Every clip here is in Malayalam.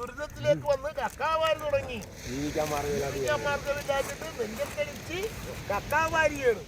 ദുരിതത്തിലേക്ക് വന്ന് കക്കാവാരി തുടങ്ങി. മാർഗമില്ലാത്തിട്ട് നെഞ്ചത്തടിച്ച് കക്കാവാരിയാണ്.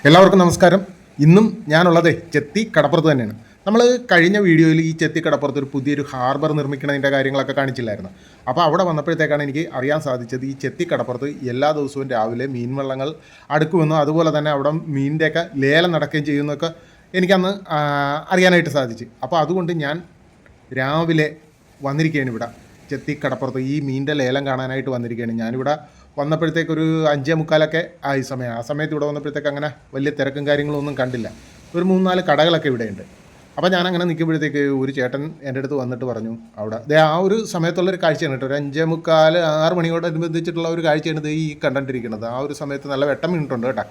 എല്ലാവർക്കും നമസ്കാരം. ഇന്നും ഞാനുള്ളത് ചെത്തി കടപ്പുറത്ത് തന്നെയാണ്. നമ്മൾ കഴിഞ്ഞ വീഡിയോയിൽ ഈ ചെത്തി കടപ്പുറത്ത് ഒരു പുതിയൊരു ഹാർബർ നിർമ്മിക്കുന്നതിൻ്റെ കാര്യങ്ങളൊക്കെ കാണിച്ചില്ലായിരുന്നു. അപ്പോൾ അവിടെ വന്നപ്പോഴത്തേക്കാണ് എനിക്ക് അറിയാൻ സാധിച്ചത് ഈ ചെത്തി കടപ്പുറത്ത് എല്ലാ ദിവസവും രാവിലെ മീൻ വള്ളങ്ങൾ അടുക്കുമെന്നും അതുപോലെ തന്നെ അവിടെ മീനിൻ്റെയൊക്കെ ലേലം നടക്കുകയും ചെയ്യുന്നതൊക്കെ എനിക്കന്ന് അറിയാനായിട്ട് സാധിച്ചു. അപ്പോൾ അതുകൊണ്ട് ഞാൻ രാവിലെ വന്നിരിക്കുകയാണ് ഇവിടെ ചെത്തി കടപ്പുറത്ത് ഈ മീനിൻ്റെ ലേലം കാണാനായിട്ട് വന്നിരിക്കുകയാണ്. ഞാനിവിടെ വന്നപ്പോഴത്തേക്കൊരു 5:45 ആയി സമയം. ആ സമയത്ത് ഇവിടെ വന്നപ്പോഴത്തേക്ക് അങ്ങനെ വലിയ തിരക്കും കാര്യങ്ങളൊന്നും കണ്ടില്ല. ഒരു 3-4 കടകളൊക്കെ ഇവിടെയുണ്ട്. അപ്പോൾ ഞാനങ്ങനെ നിൽക്കുമ്പോഴത്തേക്ക് ഒരു ചേട്ടൻ എൻ്റെ അടുത്ത് വന്നിട്ട് പറഞ്ഞു, അവിടെ ആ ഒരു സമയത്തുള്ളൊരു കാഴ്ചയാണ് കേട്ടോ. ഒരു 5:45, 6 മണിയോടനുബന്ധിച്ചിട്ടുള്ള ഒരു കാഴ്ചയാണ് ഈ കണ്ടിരിക്കുന്നത്. ആ ഒരു സമയത്ത് നല്ല വെട്ടം വീണിട്ടുണ്ട് കേട്ടോ.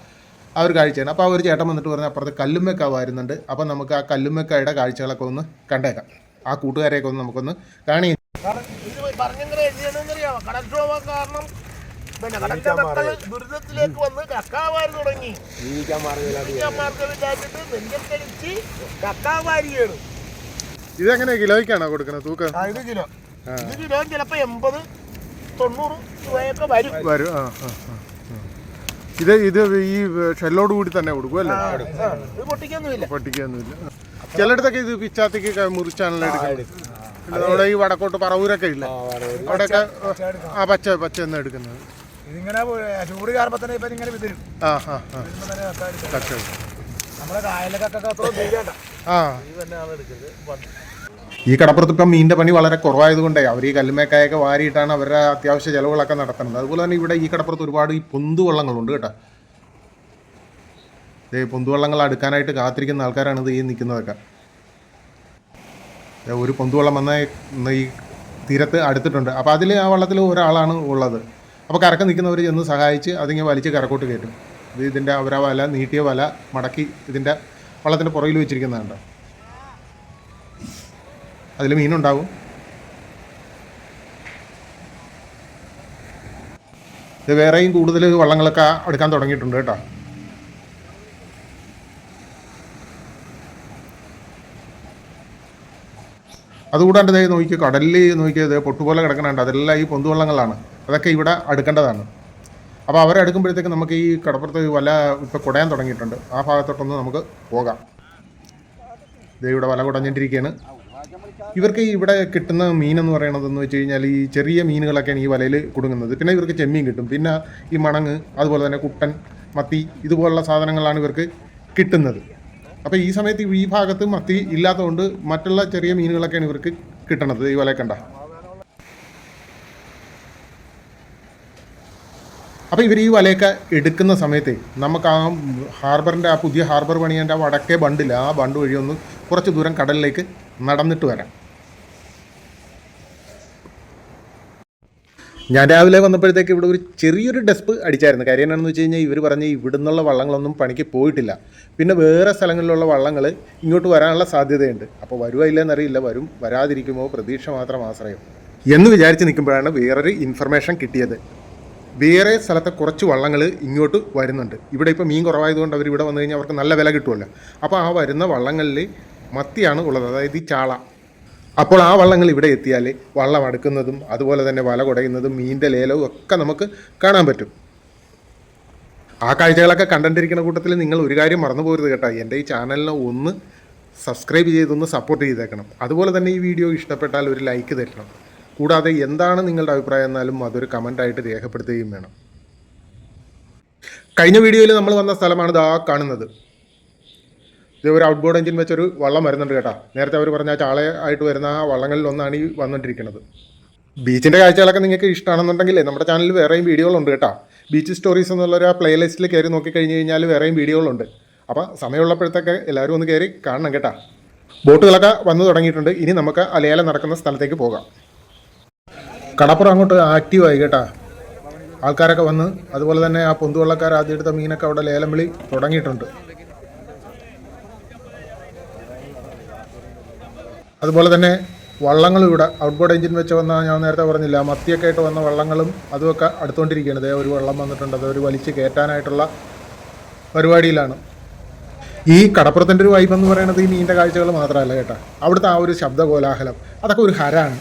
ആ ഒരു കാഴ്ചയാണ്. അപ്പോൾ ആ ഒരു ചേട്ടൻ വന്നിട്ട് പറഞ്ഞു അപ്പുറത്ത് കല്ലുമ്മക്കാവ് വരുന്നുണ്ട്. അപ്പോൾ നമുക്ക് ആ കല്ലുമ്മക്കായുടെ കാഴ്ചകളൊക്കെ ഒന്ന് കണ്ടേക്കാം. ആ കൂട്ടുകാരെയൊക്കെ ഒന്ന് നമുക്കൊന്ന് കാണി. ദുരിതത്തിലേക്ക് വന്ന് കക്കാവാരി തുടങ്ങി. മാർഗമില്ലാത്തിട്ട് നെഞ്ചത്തടിച്ച് കക്കാവാരിയാണ്. ഇതെങ്ങനെ കിലോയ്ക്കാണോ കൊടുക്കുന്നത് തൂക്കം? ഇത് കിലോ ചിലപ്പോ 80-90 രൂപയൊക്കെ വരും. ഇത് ഈ ഷെല്ലോട് കൂടി തന്നെ കൊടുക്കും അല്ലേ? ഇത് പൊട്ടിക്കൊന്നുമില്ല. ചിലയിടത്തൊക്കെ ഇത് പിച്ചാത്തിക്ക് മുറിച്ചാണല്ലോ എടുക്കുന്നത്. നമ്മുടെ ഈ വടക്കോട്ട് പറവൂരൊക്കെ ഇല്ല, അവിടെയൊക്കെ ആ പച്ച എന്ന് എടുക്കുന്നത്. ഇതിങ്ങനെ ചൂട് കയറുമ്പോ തന്നെ ഇപ്പൊ ഇങ്ങനെ വിതരും. നമ്മുടെ കായലൊക്കെ ഈ കടപ്പുറത്ത് ഇപ്പം മീനിൻ്റെ പണി വളരെ കുറവായതുകൊണ്ടേ അവർ ഈ കല്ലുമേക്കായൊക്കെ വാരിയിട്ടാണ് അവരുടെ അത്യാവശ്യ ചിലവുകളൊക്കെ നടത്തുന്നത്. അതുപോലെ തന്നെ ഇവിടെ ഈ കടപ്പുറത്ത് ഒരുപാട് ഈ പൊന്തുവള്ളങ്ങളുണ്ട് കേട്ടോ. പൊന്തുവള്ളങ്ങൾ അടുക്കാനായിട്ട് കാത്തിരിക്കുന്ന ആൾക്കാരാണ് ഇത് ഈ നിൽക്കുന്നതൊക്കെ. ഒരു പൊന്തുവള്ളം വന്ന ഈ തീരത്ത് അടുത്തിട്ടുണ്ട്. അപ്പോൾ അതിൽ ആ വള്ളത്തിൽ ഒരാളാണ് ഉള്ളത്. അപ്പോൾ കരക്ക് നിൽക്കുന്നവർ ചെന്ന് സഹായിച്ച് അതിങ്ങനെ വലിച്ച് കരക്കോട്ട് കയറ്റും. ഇതിൻ്റെ അവരാ വല നീട്ടിയ വല മടക്കി ഇതിൻ്റെ വള്ളത്തിൻ്റെ പുറകിൽ വെച്ചിരിക്കുന്നതുണ്ട്. അതിൽ മീനുണ്ടാവും. ഇത് വേറെയും കൂടുതൽ വള്ളങ്ങളൊക്കെ എടുക്കാൻ തുടങ്ങിയിട്ടുണ്ട് കേട്ടോ. അതുകൂടാണ്ട് ഇതേ നോക്കിയോ, കടലിൽ നോക്കിയത് പൊട്ടുപോലെ കിടക്കണുണ്ട്. അതെല്ലാം ഈ പൊന്തുവള്ളങ്ങളാണ്. അതൊക്കെ ഇവിടെ അടുക്കേണ്ടതാണ്. അപ്പോൾ അവരടുക്കുമ്പോഴത്തേക്ക് നമുക്ക് ഈ കടപ്പുറത്ത് വല ഇപ്പോൾ കുടയാൻ തുടങ്ങിയിട്ടുണ്ട്. ആ ഭാഗത്തോട്ടൊന്ന് നമുക്ക് പോകാം. ഇത് ഇവിടെ വല കുടഞ്ഞിട്ടിരിക്കുകയാണ്. ഇവർക്ക് ഇവിടെ കിട്ടുന്ന മീനെന്ന് പറയണതെന്ന് വെച്ച് കഴിഞ്ഞാൽ ഈ ചെറിയ മീനുകളൊക്കെയാണ് ഈ വലയിൽ കുടുങ്ങുന്നത്. പിന്നെ ഇവർക്ക് ചെമ്മീൻ കിട്ടും. പിന്നെ ഈ മണങ്ങ്, അതുപോലെ തന്നെ കുട്ടൻ, മത്തി, ഇതുപോലുള്ള സാധനങ്ങളാണ് ഇവർക്ക് കിട്ടുന്നത്. അപ്പോൾ ഈ സമയത്ത് ഈ ഭാഗത്ത് മത്തി ഇല്ലാത്തതുകൊണ്ട് മറ്റുള്ള ചെറിയ മീനുകളൊക്കെയാണ് ഇവർക്ക് കിട്ടണത്. ഈ വല കണ്ട. അപ്പോൾ ഇവർ ഈ വലയൊക്കെ എടുക്കുന്ന സമയത്ത് നമുക്ക് ആ ഹാർബറിൻ്റെ ആ പുതിയ ഹാർബർ പണിയേണ്ട ആ വടക്കേ ബണ്ടില്ല, ആ ബണ്ട് വഴി ഒന്ന് കുറച്ച് ദൂരം കടലിലേക്ക് നടന്നിട്ട് വരാം. ഞാൻ രാവിലെ വന്നപ്പോഴത്തേക്ക് ഇവിടെ ഒരു ചെറിയൊരു ഡെസ്പ് അടിച്ചായിരുന്നു. കാര്യം എന്താണെന്ന് വെച്ച് കഴിഞ്ഞാൽ ഇവർ പറഞ്ഞ് ഇവിടെ നിന്നുള്ള വള്ളങ്ങളൊന്നും പണിക്ക് പോയിട്ടില്ല. പിന്നെ വേറെ സ്ഥലങ്ങളിലുള്ള വള്ളങ്ങൾ ഇങ്ങോട്ട് വരാനുള്ള സാധ്യതയുണ്ട്. അപ്പോൾ വരുമോ ഇല്ലെന്നറിയില്ല. വരും വരാതിരിക്കുമോ പ്രതീക്ഷ മാത്രം ആശ്രയം എന്ന് വിചാരിച്ച് നിൽക്കുമ്പോഴാണ് വേറൊരു ഇൻഫർമേഷൻ കിട്ടിയത്. വേറെ സ്ഥലത്തെ കുറച്ച് വള്ളങ്ങൾ ഇങ്ങോട്ട് വരുന്നുണ്ട്. ഇവിടെ ഇപ്പോൾ മീൻ കുറവായതുകൊണ്ട് അവർ ഇവിടെ വന്നു കഴിഞ്ഞാൽ അവർക്ക് നല്ല വില കിട്ടുമല്ലോ. അപ്പോൾ ആ വരുന്ന വള്ളങ്ങളിൽ മത്തിയാണ് ഉള്ളത്, അതായത് ഈ ചാള. അപ്പോൾ ആ വള്ളങ്ങൾ ഇവിടെ എത്തിയാൽ വള്ളം അടുക്കുന്നതും അതുപോലെ തന്നെ വല കുടയുന്നതും മീനിൻ്റെ ലേലവും ഒക്കെ നമുക്ക് കാണാൻ പറ്റും. ആ കാഴ്ചകളൊക്കെ കണ്ടിരിക്കുന്ന കൂട്ടത്തിൽ നിങ്ങൾ ഒരു കാര്യം മറന്നു പോകരുത് കേട്ടോ. എൻ്റെ ഈ ചാനലിനെ ഒന്ന് സബ്സ്ക്രൈബ് ചെയ്തൊന്ന് സപ്പോർട്ട് ചെയ്തേക്കണം. അതുപോലെ തന്നെ ഈ വീഡിയോ ഇഷ്ടപ്പെട്ടാൽ ഒരു ലൈക്ക് തരണം. കൂടാതെ എന്താണ് നിങ്ങളുടെ അഭിപ്രായം എന്നാലും അതൊരു കമൻ്റായിട്ട് രേഖപ്പെടുത്തുകയും വേണം. കഴിഞ്ഞ വീഡിയോയിൽ നമ്മൾ വന്ന സ്ഥലമാണ് ഇതാ കാണുന്നത്. ഇത് ഒരു ഔട്ട് ബോർഡ് എഞ്ചിൻ വെച്ചൊരു വള്ളം വരുന്നുണ്ട് കേട്ടോ. നേരത്തെ അവർ പറഞ്ഞ ചാളയായിട്ട് വരുന്ന ആ വള്ളങ്ങളിൽ ഒന്നാണ് ഈ വന്നിട്ടിരിക്കുന്നത്. ബീച്ചിൻ്റെ കാഴ്ചകളൊക്കെ നിങ്ങൾക്ക് ഇഷ്ടമാണെന്നുണ്ടെങ്കിൽ നമ്മുടെ ചാനലിൽ വേറെയും വീഡിയോകളുണ്ട് കേട്ടോ. ബീച്ച് സ്റ്റോറീസ് എന്നുള്ളൊരു പ്ലേലിസ്റ്റിൽ കയറി നോക്കിക്കഴിഞ്ഞ് കഴിഞ്ഞാൽ വേറെയും വീഡിയോകളുണ്ട്. അപ്പോൾ സമയമുള്ളപ്പോഴത്തേക്ക് എല്ലാവരും ഒന്ന് കയറി കാണണം കേട്ടോ. ബോട്ടുകളൊക്കെ വന്നു തുടങ്ങിയിട്ടുണ്ട്. ഇനി നമുക്ക് അലയാല നടക്കുന്ന സ്ഥലത്തേക്ക് പോകാം. കടപ്പുറം അങ്ങോട്ട് ആക്റ്റീവായി കേട്ടോ. ആൾക്കാരൊക്കെ വന്ന്, അതുപോലെ തന്നെ ആ പൊന്തുവള്ളക്കാർ ആദ്യം എടുത്ത മീനൊക്കെ അവിടെ ലേലം വിളി തുടങ്ങിയിട്ടുണ്ട്. അതുപോലെ തന്നെ വള്ളങ്ങളും ഇവിടെ ഔട്ട്ബോർഡ് എഞ്ചിൻ വെച്ച് വന്ന, ഞാൻ നേരത്തെ പറഞ്ഞില്ല, മത്തിയൊക്കെ ആയിട്ട് വന്ന വള്ളങ്ങളും അതുമൊക്കെ അടുത്തുകൊണ്ടിരിക്കുകയാണ്. അതേ ഒരു വള്ളം വന്നിട്ടുണ്ട്, അതൊരു വലിച്ച് കയറ്റാനായിട്ടുള്ള പരിപാടിയിലാണ്. ഈ കടപ്പുറത്തിൻ്റെ ഒരു വൈബ് എന്ന് പറയുന്നത് ഈ മീനിൻ്റെ കാഴ്ചകൾ മാത്രമല്ല കേട്ടോ, അവിടുത്തെ ആ ഒരു ശബ്ദ കോലാഹലം അതൊക്കെ ഒരു ഹരാണ്.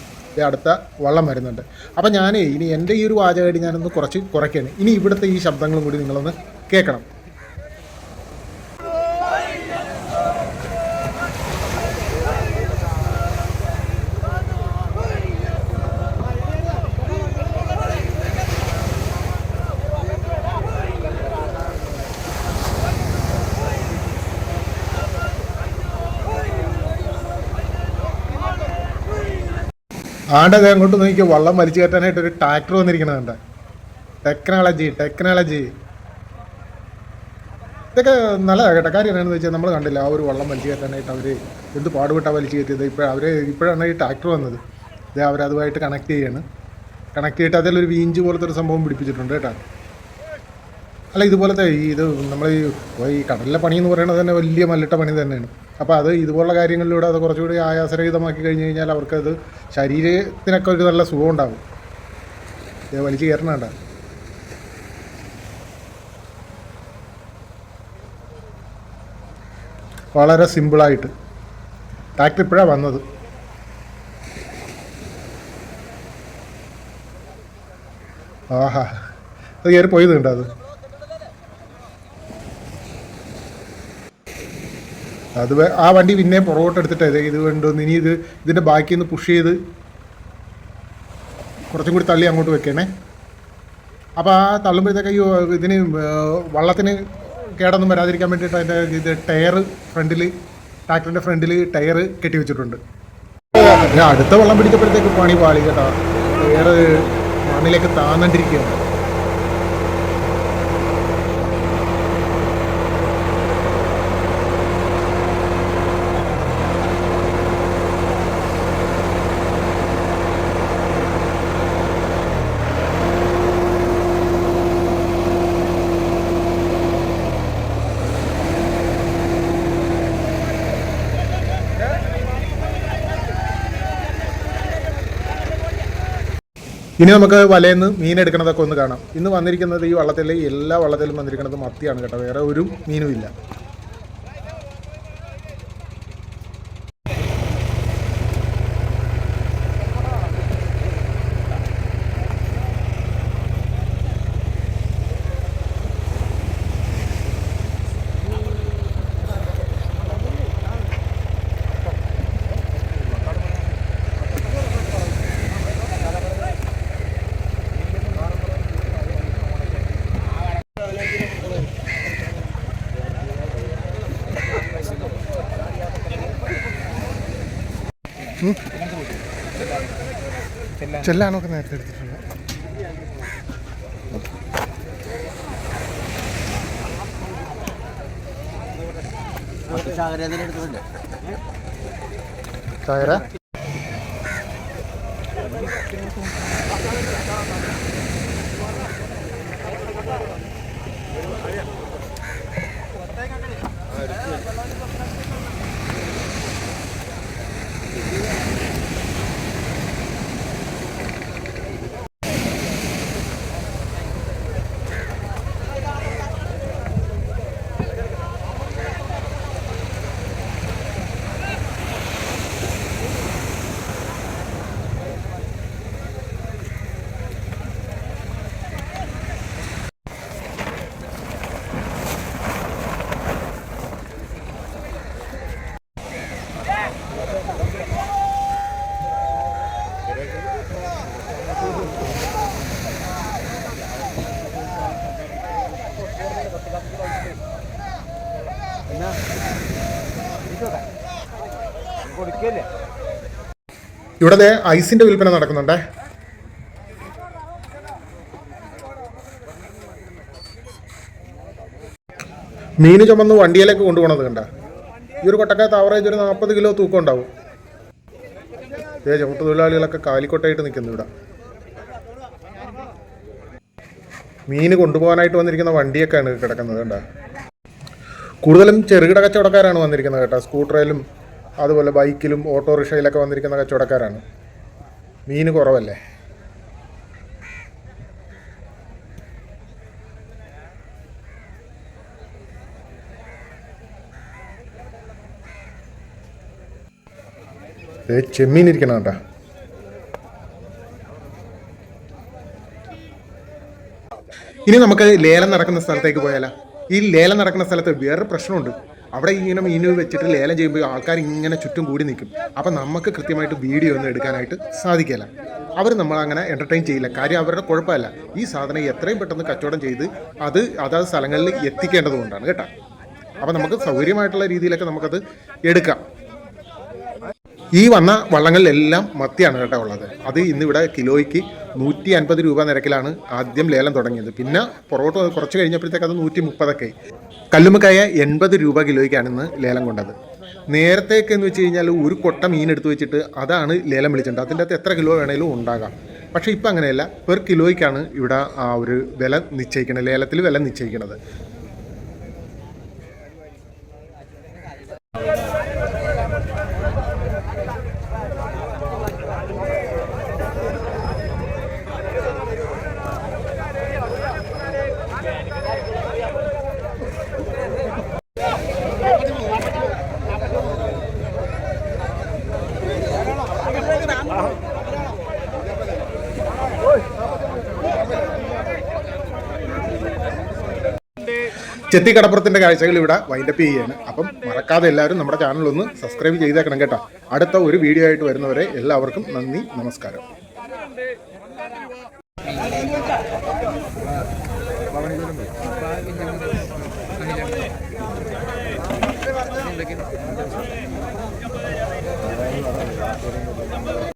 അടുത്ത വള്ളം വരുന്നുണ്ട്. അപ്പം ഇനി എൻ്റെ ഈ ഒരു വാചകമായിട്ട് ഞാനൊന്ന് കുറയ്ക്കുകയാണ്. ഇനി ഇവിടുത്തെ ഈ ശബ്ദങ്ങളും കൂടി നിങ്ങളൊന്ന് കേൾക്കണം. ആണ്ടത് അങ്ങോട്ട് നോക്കിയോ, വള്ളം വലിച്ചു കയറ്റാനായിട്ട് ഒരു ട്രാക്ടർ വന്നിരിക്കണതുണ്ട്. ടെക്നോളജി ഇതൊക്കെ നല്ലതാണ് കേട്ടോ. കാര്യം എന്താണെന്ന് വെച്ചാൽ നമ്മൾ കണ്ടില്ല, ആ ഒരു വള്ളം വലിച്ചു കയറ്റാനായിട്ട് അവർ എന്ത് പാടുപെട്ടാണ് വലിച്ചു കയറ്റിയത്. ഇപ്പോഴാണ് ഈ ട്രാക്ടർ വന്നത്. ഇത് അവരതുമായിട്ട് കണക്ട് ചെയ്തിട്ട് അതിലൊരു വീഞ്ച് പോലത്തെ ഒരു സംഭവം പിടിപ്പിച്ചിട്ടുണ്ട് കേട്ടോ. അല്ല, ഇതുപോലത്തെ നമ്മൾ ഈ കടലിലെ പണി എന്ന് പറയുന്നത് തന്നെ വലിയ മല്ലിട്ട പണി തന്നെയാണ്. അപ്പോൾ അത് ഇതുപോലുള്ള കാര്യങ്ങളിലൂടെ അത് കുറച്ചുകൂടി ആയാസരഹിതമാക്കി കഴിഞ്ഞ് കഴിഞ്ഞാൽ അവർക്കത് ശരീരത്തിനൊക്കെ ഒരു നല്ല സുഖം ഉണ്ടാകും. വലിച്ചു കയറണണ്ട. വളരെ സിമ്പിളായിട്ട് ട്രാക്ടർ ഇപ്പോഴാണ് വന്നത്. ആഹാ, അത് കയറി പോയതുണ്ട്. അത് ആ വണ്ടി പിന്നെ പുറകോട്ട് എടുത്തിട്ട് ഇത് വേണ്ടോന്ന്, ഇനി ഇതിൻ്റെ ബാക്കിൽ നിന്ന് പുഷ് ചെയ്ത് കുറച്ചും കൂടി തള്ളി അങ്ങോട്ട് വെക്കണേ. അപ്പോൾ ആ തള്ളുമ്പോഴത്തേക്ക് ഇതിന് വള്ളത്തിന് കേടൊന്നും വരാതിരിക്കാൻ വേണ്ടിയിട്ട് അതിൻ്റെ ടയർ ട്രാക്ടറിൻ്റെ ഫ്രണ്ടിൽ ടയർ കെട്ടി വെച്ചിട്ടുണ്ട്. അടുത്ത വള്ളം പിടിച്ചപ്പോഴത്തേക്ക് പണി പാളി കേട്ടോ. ടയർ മണ്ണിലേക്ക് താന്നിരിക്കുകയാണ്. ഇനി നമുക്ക് വലയെന്ന് മീനെടുക്കണതൊക്കെ ഒന്ന് കാണാം. ഇന്ന് വന്നിരിക്കുന്നത് ഈ വള്ളത്തിൽ, എല്ലാ വള്ളത്തിലും വന്നിരിക്കുന്നത് മത്തിയാണ് കേട്ടോ, വേറെ ഒരു മീനും ഇല്ല. ചെല്ലാനൊക്കെ നേരത്തെ എടുത്തിട്ടുണ്ട്. ചായര ഇവിടെ ഐസിന്റെ വിൽപ്പന നടക്കുന്നുണ്ടേ. മീൻ ചുമന്ന് വണ്ടിയിലേക്ക് കൊണ്ടുപോകണത് കണ്ട. ഈ ഒരു കൊട്ടക്കകത്ത് ആവറേജ് ഒരു 40 കിലോ തൂക്കം ഉണ്ടാവും. ചവിട്ട് തൊഴിലാളികളൊക്കെ കാലിക്കൊട്ടായിട്ട് നിൽക്കുന്നു ഇവിടെ. മീൻ കൊണ്ടുപോകാനായിട്ട് വന്നിരിക്കുന്ന വണ്ടിയൊക്കെയാണ് കിടക്കുന്നത് കണ്ട. കൂടുതലും ചെറുകിട കച്ചവടക്കാരാണ് വന്നിരിക്കുന്നത് കേട്ടോ. സ്കൂട്ടറിലും അതുപോലെ ബൈക്കിലും ഓട്ടോറിക്ഷയിലൊക്കെ വന്നിരിക്കുന്ന കച്ചവടക്കാരാണ്. മീൻ കുറവല്ലേ. ചെമ്മീൻ ഇരിക്കണം കേട്ടോ. ഇനി നമുക്ക് ലേലം നടക്കുന്ന സ്ഥലത്തേക്ക് പോയാലോ. ഈ ലേലം നടക്കുന്ന സ്ഥലത്ത് വേറൊരു പ്രശ്നമുണ്ട്. അവിടെ ഇങ്ങനെ മീൻ വെച്ചിട്ട് ലേലം ചെയ്യുമ്പോൾ ആൾക്കാർ ഇങ്ങനെ ചുറ്റും കൂടി നിൽക്കും. അപ്പം നമുക്ക് കൃത്യമായിട്ട് വീഡിയോ ഒന്നും എടുക്കാനായിട്ട് സാധിക്കില്ല. അവർ നമ്മളങ്ങനെ എൻ്റർടൈൻ ചെയ്യില്ല. കാര്യം അവരുടെ കുഴപ്പമല്ല, ഈ സാധനം എത്രയും പെട്ടെന്ന് കച്ചവടം ചെയ്ത് അത് അതാത് സ്ഥലങ്ങളിൽ എത്തിക്കേണ്ടത് കൊണ്ടാണ് കേട്ടോ. അപ്പം നമുക്ക് സൗകര്യമായിട്ടുള്ള രീതിയിലൊക്കെ നമുക്കത് എടുക്കാം. ഈ വന്ന വള്ളങ്ങളിലെല്ലാം മത്തിയാണ് കേട്ടോ ഉള്ളത്. അത് ഇന്നിവിടെ കിലോയ്ക്ക് 150 രൂപ നിരക്കിലാണ് ആദ്യം ലേലം തുടങ്ങിയത്. പിന്നെ പുറകോട്ട് കുറച്ച് കഴിഞ്ഞപ്പോഴത്തേക്ക് അത് 130 കല്ലുമ്മക്കായ 80 രൂപ കിലോയ്ക്കാണ് ഇന്ന് ലേലം കൊണ്ടത്. നേരത്തേക്ക് എന്ന് വെച്ച് കഴിഞ്ഞാൽ ഒരു കൊട്ട മീൻ എടുത്ത് വെച്ചിട്ട് അതാണ് ലേലം വിളിച്ചിട്ടുണ്ട്. അതിൻ്റെ അകത്ത് എത്ര കിലോ വേണേലും ഉണ്ടാകാം. പക്ഷേ ഇപ്പം അങ്ങനെയല്ല, പെർ കിലോയ്ക്കാണ് ഇവിടെ ആ ഒരു വില നിശ്ചയിക്കുന്നത്, ലേലത്തിൽ വില നിശ്ചയിക്കുന്നത്. ചെത്തി കടപ്പുറത്തിൻ്റെ കാഴ്ചകൾ ഇവിടെ വൈൻഡപ്പ് ചെയ്യുകയാണ്. അപ്പം മറക്കാതെ എല്ലാവരും നമ്മുടെ ചാനലൊന്ന് സബ്സ്ക്രൈബ് ചെയ്തേക്കണം കേട്ടോ. അടുത്ത ഒരു വീഡിയോ ആയിട്ട് വരുന്നവരെ എല്ലാവർക്കും നന്ദി, നമസ്കാരം.